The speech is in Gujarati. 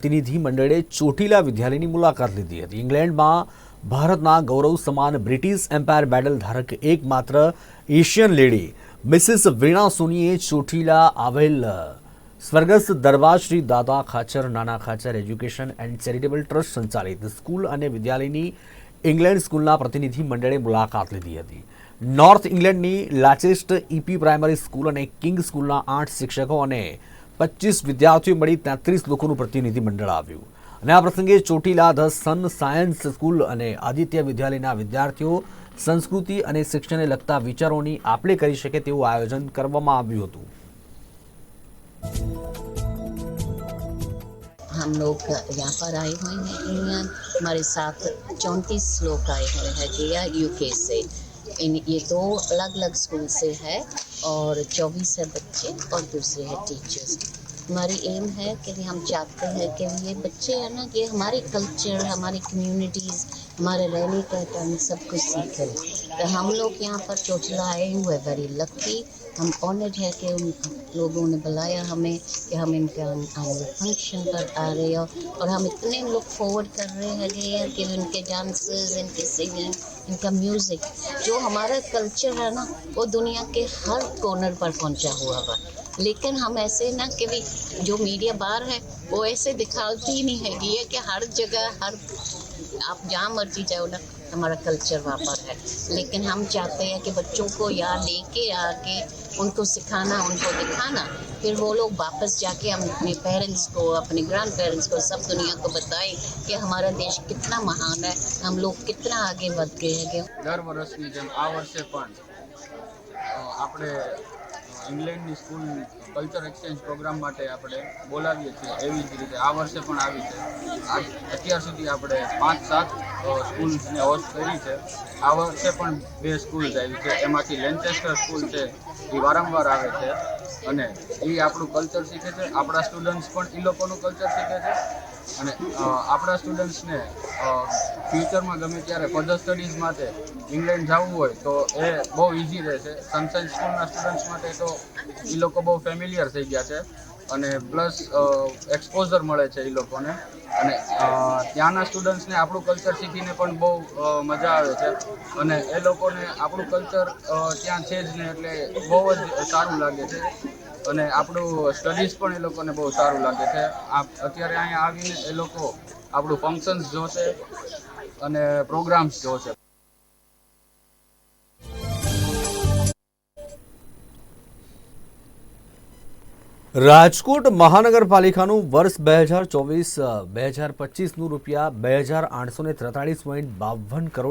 પ્રતિનિધિ મંડળે ચોટીલા વિદ્યાલયની મુલાકાત લીધી હતી. ઇંગ્લેન્ડમાં ભારતના ગૌરવ સમાન બ્રિટિશ એમ્પાયર મેડલ ધારક એકમાત્ર એશિયન લેડી મિસિસ વીણા સોનીએ ચોટીલા આવેલ સ્વર્ગસ્થ દરબાર શ્રી દાદા ખાચર નાના Khachar education and charitable trust સંચાલિત સ્કૂલ અને વિદ્યાલયની ઇંગ્લેન્ડ સ્કૂલના પ્રતિનિધિ મંડળે મુલાકાત લીધી હતી. નોર્થ ઇંગ્લેન્ડની લાચેસ્ટ ઈપી પ્રાઇમરી સ્કૂલ અને કિંગ સ્કૂલના 8 શિક્ષકો અને 25 વિદ્યાર્થીઓ મળી 33 લોકોનું પ્રતિનિધિ મંડળ આવ્યું અને આ પ્રસંગે Chotila the sun science school અને આદિત્ય વિદ્યાલયના વિદ્યાર્થીઓ સંસ્કૃતિ અને શિક્ષણને લગતા વિચારોની આપ-લે કરી શકે તેવું આયોજન કરવામાં આવ્યું હતું. हम लोग यहाँ पर आए हुए हैं इंडिया, हमारे साथ 34 लोग आए हुए हैं जिया यूके से. ये 2 अलग अलग स्कूल से है और 24 है बच्चे और दूसरे हैं टीचर्स. हमारी एम है कि हम चाहते हैं कि ये बच्चे है ना कि हमारे कल्चर, हमारी कम्युनिटीज़, हमारे रहने का ढंग सब कुछ सीखें. तो हम लोग यहाँ पर चोटिला आए हुए वेरी लकी. हम ऑनर्ड है कि उन लोगों ने बुलाया हमें कि हम इनका फंक्शन पर आ रहे हैं और हम इतने लोग फॉरवर्ड कर रहे हैं कि उनके डांसेस, इनके सिंगिंग, इनका म्यूज़िक, जो हमारा कल्चर है ना वो दुनिया के हर कॉर्नर पर पहुंचा हुआ है. लेकिन हम ऐसे ना कि भी जो मीडिया बाहर है वो ऐसे दिखाती ही नहीं है ये कि हर जगह हर आप जहाँ मर्जी जाओ ना हमारा कल्चर वहाँ पर है. लेकिन हम चाहते हैं कि बच्चों को यहाँ लेके आके उनको सिखाना, उनको दिखाना, फिर वो लोग वापस जाके हम अपने पेरेंट्स को, अपने ग्रैंड पेरेंट्स को, सब दुनिया को बताएं कि हमारा देश कितना महान है, हम लोग कितना आगे बढ़ गए हैं. દર વર્ષની જેમ આ વર્ષે પણ આપણે ઇંગ્લેન્ડની સ્કૂલ કલ્ચર એક્સચેન્જ પ્રોગ્રામ માટે આપણે બોલાવીએ છીએ. એવી જ રીતે આ વર્ષે પણ આવી છે. અત્યાર સુધી આપણે 5-7 સ્કૂલ્સને હોસ્ટ કરી છે. આ વર્ષે પણ 2 સ્કૂલ્સ આવી છે. એમાંથી લેન્ચેસ્ટર સ્કૂલ છે એ વારંવાર આવે છે અને એ આપણું કલ્ચર શીખે છે. આપણા સ્ટુડન્ટ્સ પણ એ લોકોનું કલ્ચર શીખે છે અને આપણા સ્ટુડન્ટ્સને ફ્યુચરમાં ગમે ત્યારે ફર્ધર સ્ટડીઝ માટે ઇંગ્લેન્ડ જવું હોય તો એ બહુ ઇઝી રહેશે. સનસાઇન સ્કૂલના સ્ટુડન્ટ્સ માટે તો એ લોકો બહુ ફેમિલિયર થઈ ગયા છે અને પ્લસ એક્સપોઝર મળે છે એ લોકોને અને ત્યાંના સ્ટુડન્ટ્સને આપણું કલ્ચર શીખીને પણ બહુ મજા આવે છે અને એ લોકોને આપણું કલ્ચર ત્યાં છે જ ને એટલે બહુ જ સારું લાગે છે અને આપણું સ્ટડીઝ પણ એ લોકોને બહુ સારું લાગે છે. અત્યારે અહીંયા આવીને એ લોકો આપણું ફંક્શન્સ જોશે અને પ્રોગ્રામ્સ જોશે. રાજકોટ મહાનગરપાલિકાનું વર્ષ 2024-2025નું ₹2,843.52 કરોડ